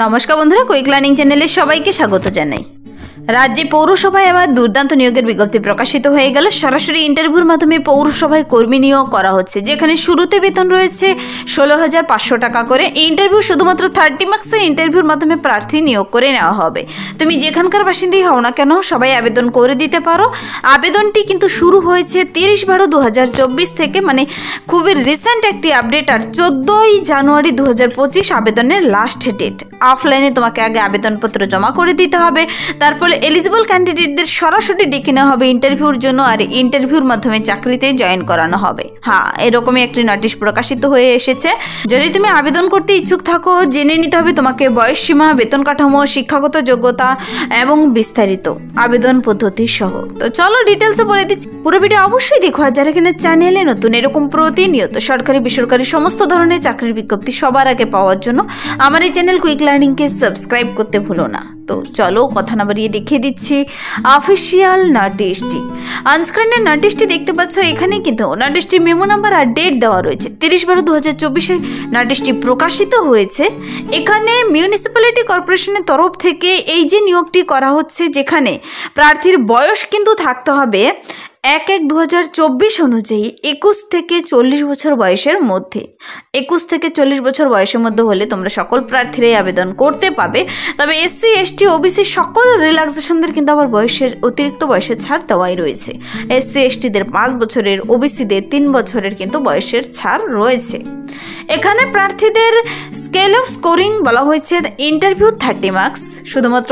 নমস্কার বন্ধুরা, quick learning চ্যানেলে সবাইকে স্বাগত জানাই। রাজ্যে পৌরসভায় এবার দুর্দান্ত নিয়োগের বিজ্ঞপ্তি প্রকাশিত হয়ে গেল। সরাসরি ইন্টারভিউর মাধ্যমে পৌরসভায় কর্মী নিয়োগ করা হচ্ছে, যেখানে শুরুতে বেতন রয়েছে 16,500 টাকা করে। এই ইন্টারভিউ শুধুমাত্র 30 মার্কসের ইন্টারভিউর মাধ্যমে প্রার্থী নিয়োগ করে নেওয়া হবে। তুমি যেখানকার বাসিন্দাই হও না কেন, সবাই আবেদন করে দিতে পারো। আবেদনটি কিন্তু শুরু হয়েছে 30/12/2024 থেকে, মানে খুবই রিসেন্ট একটি আপডেট। আর 14ই জানুয়ারি 2025 আবেদনের লাস্ট ডেট। অফলাইনে তোমাকে আগে আবেদনপত্র জমা করে দিতে হবে, তারপরে এলিজিবল ক্যান্ডিডেটদের সরাসরি ডেকে নেওয়া হবে ইন্টারভিউর জন্য, আর ইন্টারভিউর মাধ্যমে চাকরিতে জয়েন করানো হবে। হ্যাঁ, এরকমই একটি নোটিশ প্রকাশিত হয়ে এসেছে। যদি তুমি আবেদন করতে ইচ্ছুক থাকো, জেনে নিতে হবে তোমাকে বয়স সীমা, বেতন কাঠামো, শিক্ষাগত যোগ্যতা এবং বিস্তারিত আবেদন পদ্ধতি সহ। তো চলো ডিটেলসে বলে দিচ্ছি, পুরো ভিডিও অবশ্যই দেখো। আর যারা কিনা চ্যানেলে নতুন, এরকম প্রতিনিয়ত সরকারি বেসরকারি সমস্ত ধরনের চাকরির বিজ্ঞপ্তি সবার আগে পাওয়ার জন্য আমার এই চ্যানেল কুইক লার্নিংকে সাবস্ক্রাইব করতে ভুলো না। তো চলো কথা না বাড়িয়ে দেখিয়ে দিচ্ছি অফিসিয়াল নোটিশটি। অনস্ক্রিনের নোটিশটি দেখতে পাচ্ছ, এখানে কিন্তু নোটিশটি মেমো নাম্বার আর ডেট দেওয়া রয়েছে। 30/12/2024 নোটিশটি প্রকাশিত হয়েছে। এখানে মিউনিসিপ্যালিটি কর্পোরেশনের তরফ থেকে এই যে নিয়োগটি করা হচ্ছে, যেখানে প্রার্থীর বয়স কিন্তু থাকতে হবে 1/1/2024 অনুযায়ী 21 থেকে 40 বছর বয়সের মধ্যে। 21 থেকে 40 বছর বয়সের মধ্যে হলে তোমরা সকল প্রার্থীরাই আবেদন করতে পাবে। তবে SC ST OBC সকল রিল্যাক্সেশনদের কিন্তু আবার অতিরিক্ত বয়সের ছাড় দেওয়াই রয়েছে। SC STদের 5 বছরের, OBCদের 3 বছরের কিন্তু বয়সের ছাড় রয়েছে। এখানে প্রার্থীদের স্কেল অফ স্কোরিং বলা হয়েছে ইন্টারভিউ 30 মার্কস, শুধুমাত্র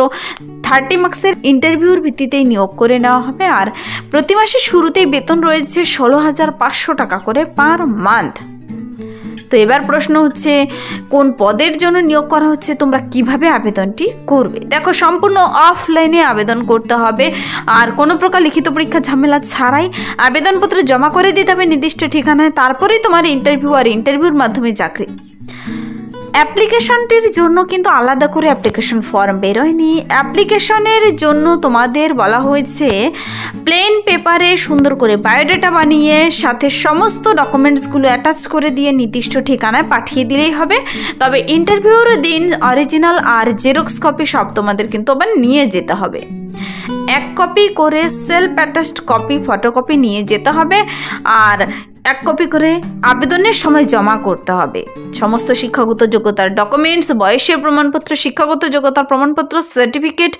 30 মার্কসের ইন্টারভিউর ভিত্তিতেই নিয়োগ করে নেওয়া হবে। আর প্রতি মাসের শুরুতেই বেতন রয়েছে 16,500 টাকা করে পার মান্থ। তো এবার প্রশ্ন হচ্ছে, কোন পদের জন্য নিয়োগ করা হচ্ছে, তোমরা কিভাবে আবেদনটি করবে? দেখো, সম্পূর্ণ অফলাইনে আবেদন করতে হবে, আর কোনো প্রকার লিখিত পরীক্ষা ঝামেলা ছাড়াই আবেদনপত্র জমা করে দিতে হবে নির্দিষ্ট ঠিকানায়। তারপরেই তোমার ইন্টারভিউ, আর ইন্টারভিউর মাধ্যমে চাকরি। অ্যাপ্লিকেশনটির জন্য কিন্তু আলাদা করে অ্যাপ্লিকেশন ফর্ম বেরোয়নি। অ্যাপ্লিকেশনের জন্য তোমাদের বলা হয়েছে প্লেন পেপারে সুন্দর করে বায়োডাটা বানিয়ে সাথে সমস্ত ডকুমেন্টসগুলো অ্যাটাচ করে দিয়ে নির্দিষ্ট ঠিকানায় পাঠিয়ে দিলেই হবে। তবে ইন্টারভিউর দিন অরিজিনাল আর জেরক্স কপি সব তোমাদের কিন্তু আবার নিয়ে যেতে হবে। 1 কপি করে সেলফ অ্যাটাচড কপি, ফটোকপি নিয়ে যেতে হবে, আর 1 কপি করে আবেদনের সময় জমা করতে হবে। সমস্ত শিক্ষাগত যোগ্যতার ডকুমেন্টস, বয়সের প্রমাণপত্র, শিক্ষাগত যোগ্যতার প্রমাণপত্র, সার্টিফিকেট,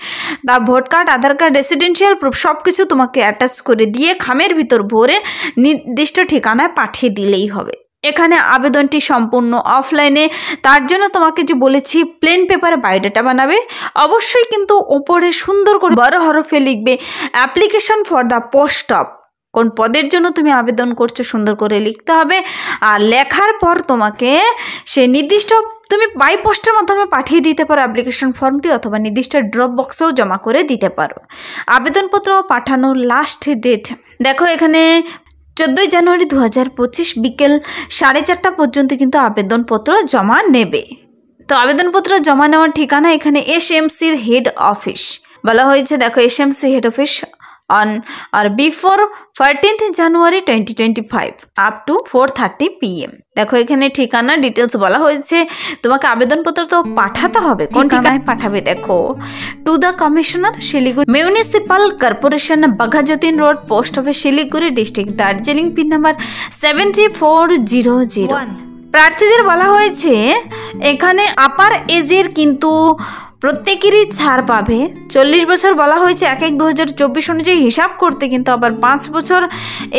বা ভোট কার্ড, আধার কার্ড, রেসিডেন্সিয়াল প্রুফ সব কিছু তোমাকে অ্যাটাচ করে দিয়ে খামের ভিতর ভরে নির্দিষ্ট ঠিকানায় পাঠিয়ে দিলেই হবে। এখানে আবেদনটি সম্পূর্ণ অফলাইনে, তার জন্য তোমাকে যে বলেছি প্লেন পেপারে বায়োডাটা বানাবে। অবশ্যই কিন্তু ওপরে সুন্দর করে বড় হরফে লিখবে application for the post of, কোন পদের জন্য তুমি আবেদন করছো সুন্দর করে লিখতে হবে। আর লেখার পর তোমাকে সে নির্দিষ্ট, তুমি বাই পোস্টের মাধ্যমে পাঠিয়ে দিতে পারো অ্যাপ্লিকেশন ফর্মটি, অথবা নির্দিষ্ট ড্রপ বক্সেও জমা করে দিতে পারো। আবেদনপত্র পাঠানোর লাস্ট ডেট দেখো, এখানে 14 জানুয়ারি 2025 বিকেল 4:30 পর্যন্ত কিন্তু আবেদনপত্র জমা নেবে। তো আবেদনপত্র জমা নেওয়ার ঠিকানা এখানে SMCর হেড অফিস বলা হয়েছে। দেখো, SMC head office on or before 14th January 2025 up to 4:30 PM। দেখো, এখানে ঠিকানা ডিটেলস বলা হয়েছে। তোমাকে আবেদনপত্র তো পাঠাতে হবে, কোন ঠিকানায় পাঠাবে? দেখো, to the commissioner Siliguri municipal corporation, Baghajatin road, post office, Siliguri district, Darjeeling, pin number 73400। প্রার্থীদের বলা হয়েছে এখানে আপার এজের কিন্তু প্রত্যেকেরই ছাড় পাবে। 40 বছর বলা হয়েছে 1/1/2024 অনুযায়ী হিসাব করতে, কিন্তু আবার 5 বছর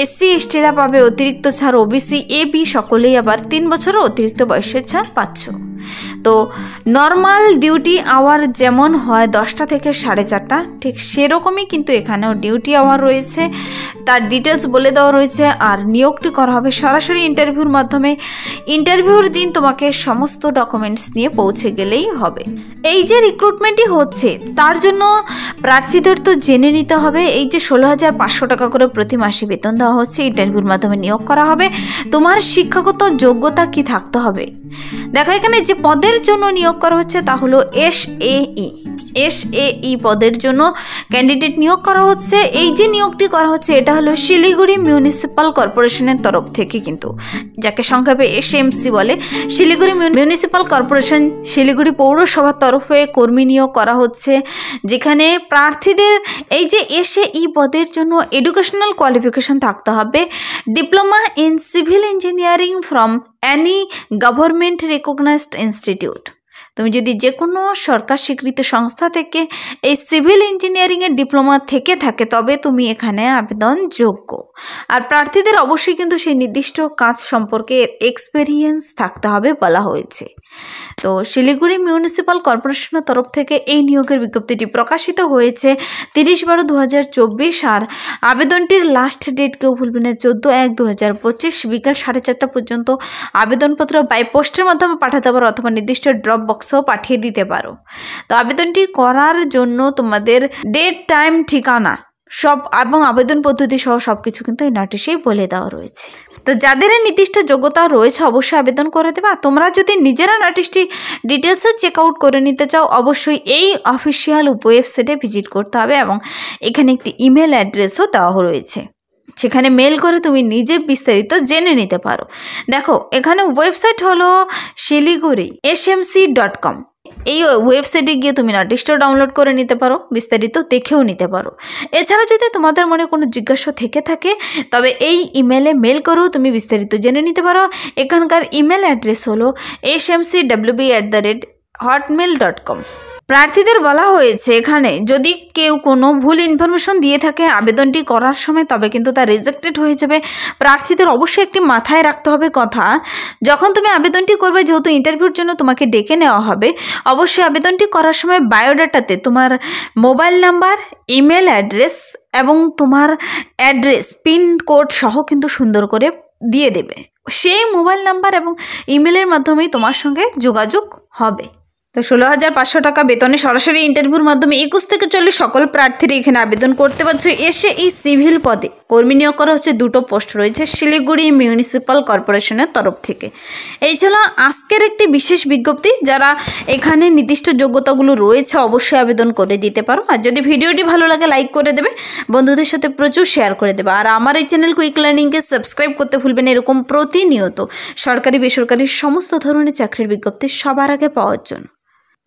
SC STরা পাবে অতিরিক্ত ছাড়। OBC AB সকলেই আবার 3 বছরের অতিরিক্ত বয়সের ছাড় পাচ্ছ। তো নর্মাল ডিউটি আওয়ার যেমন হয় 10টা থেকে 4:30, ঠিক সেরকমই কিন্তু এখানেও ডিউটি আওয়ার রয়েছে, তার ডিটেলস বলে দেওয়া রয়েছে। আর নিয়োগটি করা হবে সরাসরি ইন্টারভিউর মাধ্যমে। ইন্টারভিউর দিন তোমাকে সমস্ত ডকুমেন্টস নিয়ে পৌঁছে গেলেই হবে। এই যে রিক্রুটমেন্টই হচ্ছে, তার জন্য প্রার্থীদের তো জেনে নিতে হবে এই যে 16,500 টাকা করে প্রতি মাসে বেতন দেওয়া হচ্ছে, ইন্টারভিউর মাধ্যমে নিয়োগ করা হবে। তোমার শিক্ষাগত যোগ্যতা কি থাকতে হবে? দেখো, এখানে যে পদের জন্য নিয়োগ করা হচ্ছে তা হলো SAE, SAE পদের জন্য ক্যান্ডিডেট নিয়োগ করা হচ্ছে। এই যে নিয়োগটি করা হচ্ছে এটা হলো শিলিগুড়ি মিউনিসিপ্যাল কর্পোরেশনের তরফ থেকে, কিন্তু যাকে সংক্ষেপে SMC বলে। শিলিগুড়ি মিউনিসিপ্যাল কর্পোরেশন শিলিগুড়ি পৌরসভার তরফে কর্মী নিয়োগ করা হচ্ছে, যেখানে প্রার্থীদের এই যে SAE পদের জন্য এডুকেশনাল কোয়ালিফিকেশন থাকতে হবে diploma in civil engineering from any government recognized institute. তুমি যদি যে কোনো সরকার স্বীকৃত সংস্থা থেকে এই সিভিল ইঞ্জিনিয়ারিংয়ের ডিপ্লোমা থেকে থাকে তবে তুমি এখানে আবেদনযোগ্য। আর প্রার্থীদের অবশ্যই কিন্তু সেই নির্দিষ্ট কাজ সম্পর্কে এক্সপেরিয়েন্স থাকতে হবে বলা হয়েছে। তো শিলিগুড়ি মিউনিসিপ্যাল কর্পোরেশনের তরফ থেকে এই নিয়োগের বিজ্ঞপ্তিটি প্রকাশিত হয়েছে 30/12/2024। আর আবেদনটির লাস্ট ডেট কেউ ভুলবেন না 14/1/2025 বিকাল 4:30 পর্যন্ত আবেদনপত্র বাই পোস্টের মাধ্যমে পাঠাতে পারো অথবা নির্দিষ্ট ড্রপ বক্সেও পাঠিয়ে দিতে পারো। তো আবেদনটি করার জন্য তোমাদের ডেট, টাইম, ঠিকানা সব এবং আবেদন পদ্ধতি সহ সব কিছু কিন্তু এই নোটিশেই বলে দেওয়া রয়েছে। তো যাদের নির্দিষ্ট যোগ্যতা রয়েছে অবশ্যই আবেদন করে দেবে। আর তোমরা যদি নিজেরা নোটিশটি ডিটেলসে চেক আউট করে নিতে চাও অবশ্যই এই অফিসিয়াল ওয়েবসাইটে ভিজিট করতে হবে এবং এখানে একটি ইমেল অ্যাড্রেসও দেওয়া রয়েছে, সেখানে মেল করে তুমি নিজে বিস্তারিত জেনে নিতে পারো। দেখো এখানে ওয়েবসাইট হলো শিলিগুড়ি smc.com। এই ওয়েবসাইটে গিয়ে তুমি নোটিশটা ডাউনলোড করে নিতে পারো, বিস্তারিত দেখেও নিতে পারো। এছাড়া যদি তোমাদের মনে কোনো জিজ্ঞাসা থেকে থাকে তবে এই ইমেলে মেল করেও তুমি বিস্তারিত জেনে নিতে পারো। এখানকার ইমেল অ্যাড্রেস হলো smcwb@hotmail.com। প্রার্থীদের বলা হয়েছে এখানে যদি কেউ কোনো ভুল ইনফরমেশন দিয়ে থাকে আবেদনটি করার সময় তবে কিন্তু তা রিজেক্টেড হয়ে যাবে। প্রার্থীদের অবশ্যই একটি মাথায় রাখতে হবে কথা, যখন তুমি আবেদনটি করবে যেহেতু ইন্টারভিউর জন্য তোমাকে ডেকে নেওয়া হবে, অবশ্যই আবেদনটি করার সময় বায়োডাটাতে তোমার মোবাইল নাম্বার, ইমেল অ্যাড্রেস এবং তোমার অ্যাড্রেস পিন কোড সহ কিন্তু সুন্দর করে দিয়ে দেবে। সেই মোবাইল নাম্বার এবং ইমেলের মাধ্যমেই তোমার সঙ্গে যোগাযোগ হবে। তো 16,500 টাকা বেতনে সরাসরি ইন্টারভিউর মাধ্যমে 21 থেকে 40 সকল প্রার্থীরা এখানে আবেদন করতে পারছো। এই সিভিল পদে কর্মী নিয়োগ করা হচ্ছে, 2টো পোস্ট রয়েছে শিলিগুড়ি মিউনিসিপ্যাল কর্পোরেশনের তরফ থেকে। এই ছিল আজকের একটি বিশেষ বিজ্ঞপ্তি। যারা এখানে নির্দিষ্ট যোগ্যতাগুলো রয়েছে অবশ্যই আবেদন করে দিতে পারো। আর যদি ভিডিওটি ভালো লাগে লাইক করে দেবে, বন্ধুদের সাথে প্রচুর শেয়ার করে দেবে। আর আমার এই চ্যানেল কুইক লার্নিংকে সাবস্ক্রাইব করতে ভুলবেন এরকম প্রতিনিয়ত সরকারি বেসরকারি সমস্ত ধরনের চাকরির বিজ্ঞপ্তি সবার আগে পাওয়ার জন্য।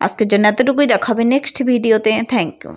আজকের জন্য এতটুকুই, দেখা হবে নেক্সট ভিডিওতে। Thank you.